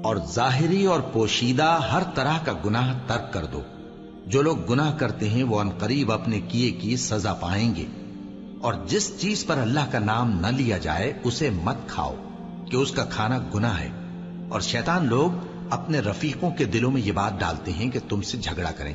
اور ظاہری اور پوشیدہ ہر طرح کا گناہ ترک کر دو۔ جو لوگ گناہ کرتے ہیں وہ عنقریب اپنے کیے کی سزا پائیں گے۔ اور جس چیز پر اللہ کا نام نہ لیا جائے اسے مت کھاؤ کہ اس کا کھانا گناہ ہے۔ اور شیطان لوگ اپنے رفیقوں کے دلوں میں یہ بات ڈالتے ہیں کہ تم سے جھگڑا کریں،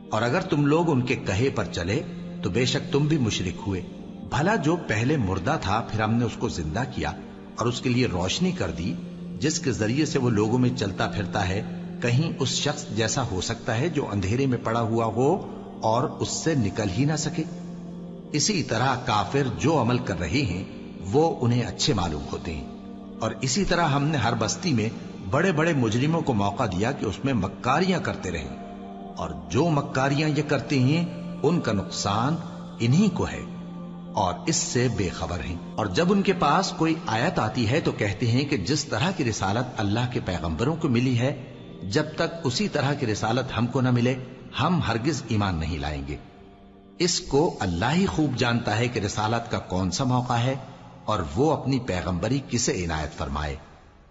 اور اگر تم لوگ ان کے کہے پر چلے تو بے شک تم بھی مشرک ہوئے۔ بھلا جو پہلے مردہ تھا پھر ہم نے اس کو زندہ کیا اور اس کے لیے روشنی کر دی جس کے ذریعے سے وہ لوگوں میں چلتا پھرتا ہے، کہیں اس شخص جیسا ہو سکتا ہے جو اندھیرے میں پڑا ہوا ہو اور اس سے نکل ہی نہ سکے؟ اسی طرح کافر جو عمل کر رہے ہیں وہ انہیں اچھے معلوم ہوتے ہیں۔ اور اسی طرح ہم نے ہر بستی میں بڑے بڑے مجرموں کو موقع دیا کہ اس میں مکاریاں کرتے رہیں، اور جو مکاریاں یہ کرتے ہیں ان کا نقصان انہی کو ہے اور اس سے بے خبر ہیں۔ اور جب ان کے پاس کوئی آیت آتی ہے تو کہتے ہیں کہ جس طرح کی رسالت اللہ کے پیغمبروں کو ملی ہے، جب تک اسی طرح کی رسالت ہم کو نہ ملے ہم ہرگز ایمان نہیں لائیں گے۔ اس کو اللہ ہی خوب جانتا ہے کہ رسالت کا کون سا موقع ہے اور وہ اپنی پیغمبری کسے عنایت فرمائے۔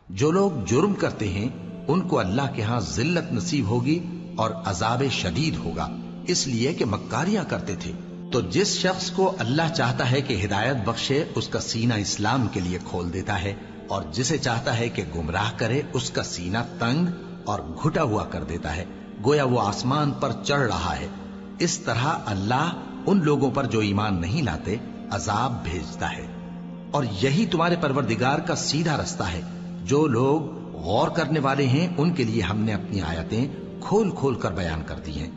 جو لوگ جرم کرتے ہیں ان کو اللہ کے ہاں ذلت نصیب ہوگی اور عذاب شدید ہوگا، اس لیے کہ مکاریاں کرتے تھے۔ تو جس شخص کو اللہ چاہتا ہے کہ ہدایت بخشے اس کا سینہ اسلام کے لیے کھول دیتا ہے، اور جسے چاہتا ہے کہ گمراہ کرے اس کا سینہ تنگ اور گھٹا ہوا کر دیتا ہے، گویا وہ آسمان پر چڑھ رہا ہے۔ اس طرح اللہ ان لوگوں پر جو ایمان نہیں لاتے عذاب بھیجتا ہے۔ اور یہی تمہارے پروردگار کا سیدھا رستہ ہے۔ جو لوگ غور کرنے والے ہیں ان کے لیے ہم نے اپنی آیتیں کھول کھول کر بیان کر دی ہیں۔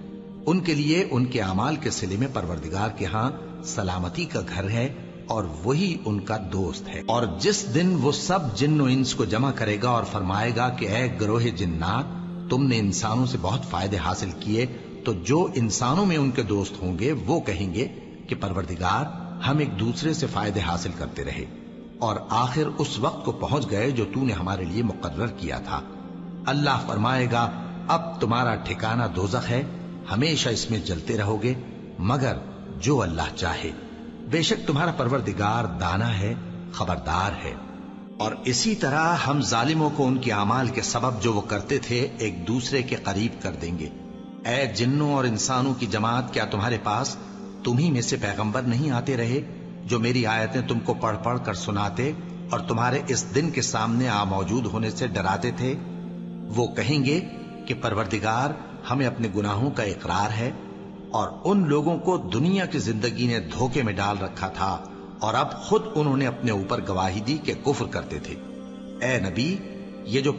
ان کے لیے ان کے اعمال کے صلے میں پروردگار کے ہاں سلامتی کا گھر ہے اور وہی ان کا دوست ہے۔ اور جس دن وہ سب جن و انس کو جمع کرے گا اور فرمائے گا کہ اے گروہ جنات، تم نے انسانوں سے بہت فائدے حاصل کیے، تو جو انسانوں میں ان کے دوست ہوں گے وہ کہیں گے کہ پروردگار ہم ایک دوسرے سے فائدے حاصل کرتے رہے، اور آخر اس وقت کو پہنچ گئے جو تو نے ہمارے لیے مقرر کیا تھا۔ اللہ فرمائے گا اب تمہارا ٹھکانہ دوزخ ہے، ہمیشہ اس میں جلتے رہو گے مگر جو اللہ چاہے، بے شک تمہارا پروردگار دانا ہے، خبردار ہے۔ اور اسی طرح ہم ظالموں کو ان کے اعمال کے سبب جو وہ کرتے تھے ایک دوسرے کے قریب کر دیں گے۔ اے جنوں اور انسانوں کی جماعت، کیا تمہارے پاس تمہیں میں سے پیغمبر نہیں آتے رہے جو میری آیتیں تم کو پڑھ پڑھ کر سناتے اور تمہارے اس دن کے سامنے موجود ہونے سے ڈراتے تھے؟ وہ کہیں گے کہ پروردگار ہمیں اپنے گناہوں کا اقرار ہے، اور ان لوگوں کو دنیا کی زندگی نے دھوکے میں ڈال رکھا تھا اور اب خود انہوں نے اپنے اوپر گواہی دی کہ کفر کرتے تھے۔ اے نبی، یہ جو